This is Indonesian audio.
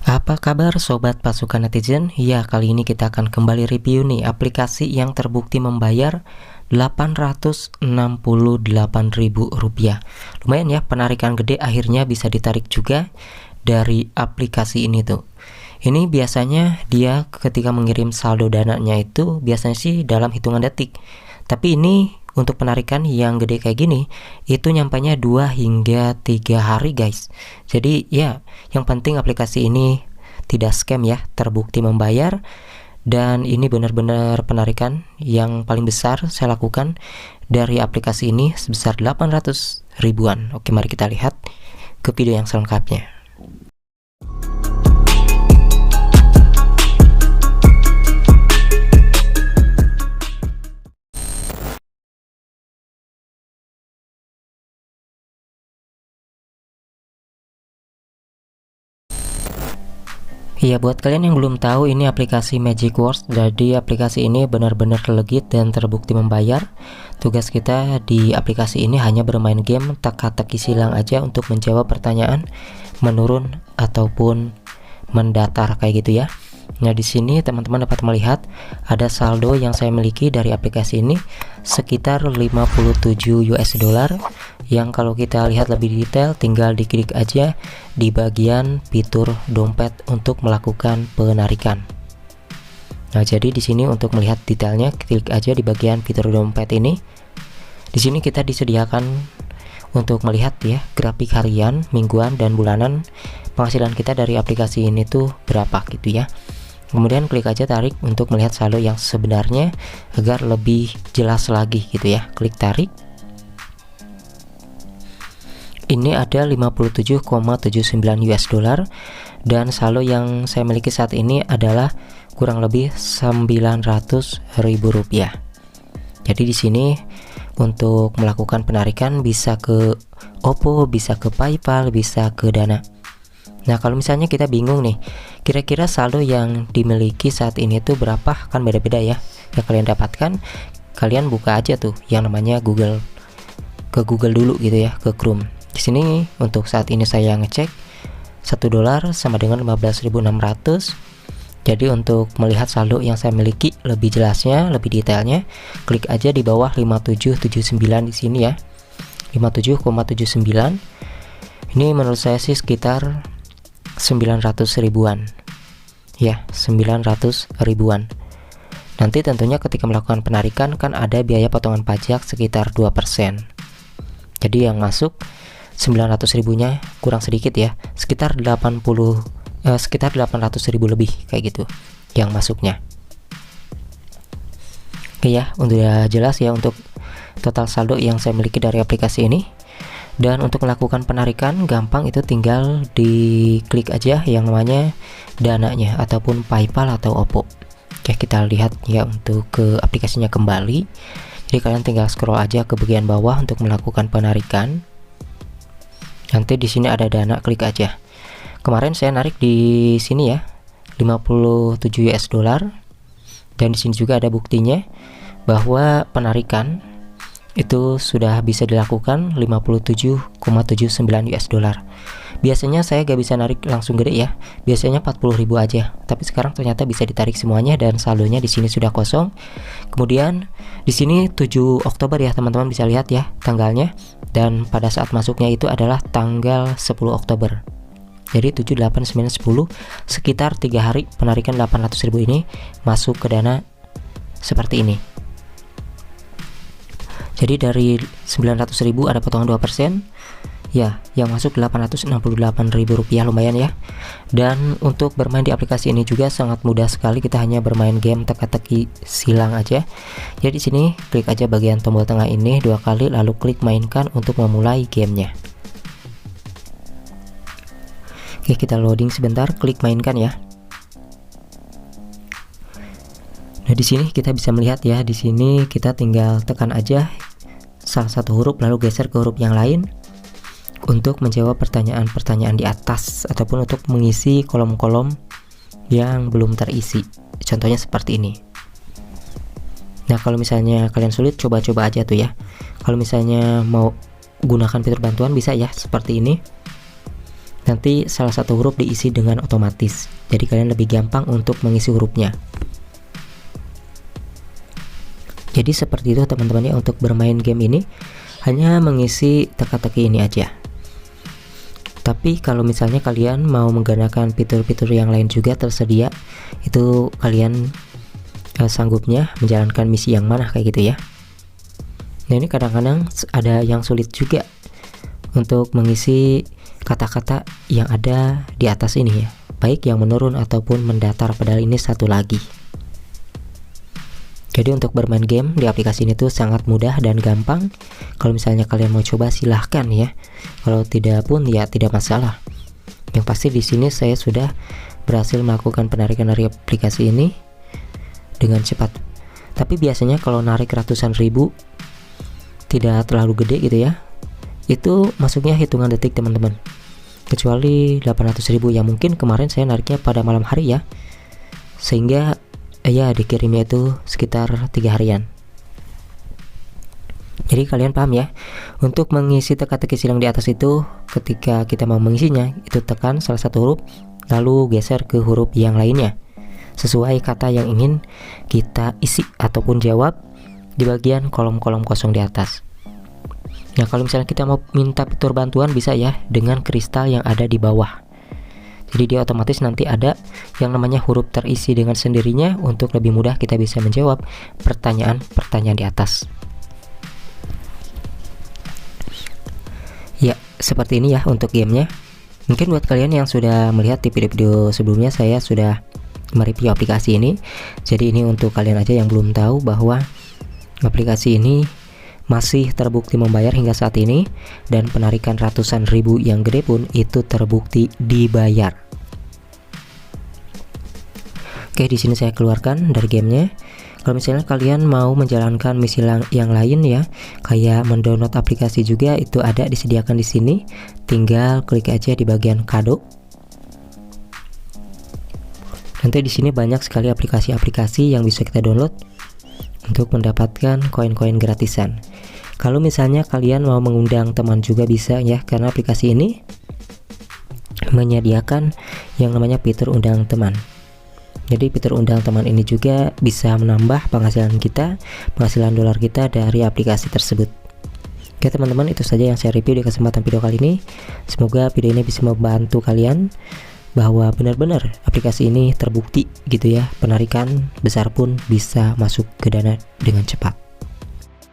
Apa kabar sobat pasukan netizen? Ya, kali ini kita akan kembali review nih aplikasi yang terbukti membayar Rp868.000. Lumayan ya, penarikan gede akhirnya bisa ditarik juga dari aplikasi ini tuh. Ini biasanya dia ketika mengirim saldo dananya itu biasanya sih dalam hitungan detik. Tapi ini untuk penarikan yang gede kayak gini itu nyampainya 2 hingga 3 hari guys. Jadi ya, yang penting aplikasi ini tidak scam ya, terbukti membayar. Dan ini benar-benar penarikan yang paling besar saya lakukan dari aplikasi ini sebesar 800 ribuan. Oke, mari kita lihat ke video yang selengkapnya. Iya, buat kalian yang belum tahu, ini aplikasi Magic Words. Jadi aplikasi ini benar-benar legit dan terbukti membayar. Tugas kita di aplikasi ini hanya bermain game teka-teki silang aja untuk menjawab pertanyaan menurun ataupun mendatar kayak gitu ya. Nah, di sini teman-teman dapat melihat ada saldo yang saya miliki dari aplikasi ini sekitar 57 US dollar, yang kalau kita lihat lebih detail tinggal diklik aja di bagian fitur dompet untuk melakukan penarikan. Nah, jadi di sini untuk melihat detailnya klik aja di bagian fitur dompet ini. Di sini kita disediakan untuk melihat ya grafik harian, mingguan, dan bulanan penghasilan kita dari aplikasi ini tuh berapa gitu ya. Kemudian klik aja tarik untuk melihat saldo yang sebenarnya agar lebih jelas lagi gitu ya. Klik tarik. Ini ada 57,79 US dollar dan saldo yang saya miliki saat ini adalah kurang lebih 900 ribu rupiah. Jadi di sini untuk melakukan penarikan bisa ke Oppo, bisa ke PayPal, bisa ke Dana. Nah, kalau misalnya kita bingung nih, kira-kira saldo yang dimiliki saat ini tuh berapa, kan beda-beda ya. Yang kalian dapatkan, kalian buka aja tuh yang namanya Google. Ke Google dulu gitu ya, ke Chrome. Di sini untuk saat ini saya ngecek 1 dolar sama dengan 15.600. Jadi untuk melihat saldo yang saya miliki lebih jelasnya, lebih detailnya, klik aja di bawah 5779 di sini ya. 57,79. Ini menurut saya sih sekitar 900 ribuan. Ya, 900 ribuan. Nanti tentunya ketika melakukan penarikan kan ada biaya potongan pajak sekitar 2%. Jadi yang masuk 900 ribunya kurang sedikit ya, sekitar 800 ribu lebih kayak gitu yang masuknya. Oke ya, udah jelas ya untuk total saldo yang saya miliki dari aplikasi ini. Dan untuk melakukan penarikan gampang, itu tinggal diklik aja yang namanya Dananya ataupun PayPal atau Oppo. Oke, kita lihat ya untuk ke aplikasinya kembali. Jadi kalian tinggal scroll aja ke bagian bawah untuk melakukan penarikan. Nanti di sini ada Dana, klik aja. Kemarin saya narik di sini ya 57 US dollar, dan di sini juga ada buktinya bahwa penarikan itu sudah bisa dilakukan 57,79 US dollar. Biasanya saya gak bisa narik langsung gede ya, biasanya 40.000 aja, tapi sekarang ternyata bisa ditarik semuanya dan saldonya di sini sudah kosong. Kemudian di sini 7 Oktober ya teman-teman, bisa lihat ya tanggalnya, dan pada saat masuknya itu adalah tanggal 10 Oktober. Jadi 7, 8, 9, 10 sekitar 3 hari penarikan 800 ribu ini masuk ke Dana seperti ini. Jadi dari 900 ribu ada potongan 2%. Ya, yang masuk 868 ribu rupiah, lumayan ya. Dan untuk bermain di aplikasi ini juga sangat mudah sekali, kita hanya bermain game teka-teki silang aja. Jadi di sini klik aja bagian tombol tengah ini 2 kali, lalu klik mainkan untuk memulai gamenya. Oke, kita loading sebentar, klik mainkan ya. Nah, di sini kita bisa melihat ya, di sini kita tinggal tekan aja salah satu huruf lalu geser ke huruf yang lain untuk menjawab pertanyaan-pertanyaan di atas ataupun untuk mengisi kolom-kolom yang belum terisi. Contohnya seperti ini. Nah, kalau misalnya kalian sulit, coba-coba aja tuh ya. Kalau misalnya mau gunakan fitur bantuan bisa ya seperti ini. nanti salah satu huruf diisi dengan otomatis. Jadi kalian lebih gampang untuk mengisi hurufnya. Jadi seperti itu teman-teman ya, untuk bermain game ini hanya mengisi teka-teki ini aja. Tapi kalau misalnya kalian mau menggunakan fitur-fitur yang lain juga tersedia, itu kalian sanggupnya menjalankan misi yang mana kayak gitu ya. Nah ini kadang-kadang ada yang sulit juga untuk mengisi kata-kata yang ada di atas ini ya, baik yang menurun ataupun mendatar, padahal ini satu lagi. Jadi untuk bermain game di aplikasi ini tuh sangat mudah dan gampang. Kalau misalnya kalian mau coba silahkan ya. Kalau tidak pun ya tidak masalah. Yang pasti di sini saya sudah berhasil melakukan penarikan dari aplikasi ini dengan cepat. Tapi biasanya kalau narik ratusan ribu tidak terlalu gede gitu ya, itu masuknya hitungan detik teman-teman. Kecuali 800.000 yang mungkin kemarin saya nariknya pada malam hari ya, sehingga ya dikirimnya itu sekitar 3 harian. Jadi kalian paham ya, untuk mengisi teka-teki silang di atas itu, ketika kita mau mengisinya, itu tekan salah satu huruf lalu geser ke huruf yang lainnya sesuai kata yang ingin kita isi ataupun jawab di bagian kolom-kolom kosong di atas. Nah kalau misalnya kita mau minta fitur bantuan bisa ya dengan kristal yang ada di bawah. Jadi dia otomatis nanti ada yang namanya huruf terisi dengan sendirinya untuk lebih mudah kita bisa menjawab pertanyaan-pertanyaan di atas. Ya, seperti ini ya untuk gamenya. Mungkin buat kalian yang sudah melihat di video-video sebelumnya, saya sudah mereview aplikasi ini. Jadi ini untuk kalian aja yang belum tahu bahwa aplikasi ini masih terbukti membayar hingga saat ini, dan penarikan ratusan ribu yang gede pun itu terbukti dibayar. Oke, di sini saya keluarkan dari gamenya. Kalau misalnya kalian mau menjalankan misi yang lain ya, kayak mendownload aplikasi juga, itu ada disediakan di sini. Tinggal klik aja di bagian kado. Nanti di sini banyak sekali aplikasi-aplikasi yang bisa kita download untuk mendapatkan koin-koin gratisan. Kalau misalnya kalian mau mengundang teman juga bisa ya, karena aplikasi ini menyediakan yang namanya fitur undang teman. Jadi fitur undang teman ini juga bisa menambah penghasilan kita, penghasilan dolar kita dari aplikasi tersebut. Oke teman-teman, itu saja yang saya review di kesempatan video kali ini. Semoga video ini bisa membantu kalian bahwa benar-benar aplikasi ini terbukti gitu ya, penarikan besar pun bisa masuk ke dana dengan cepat.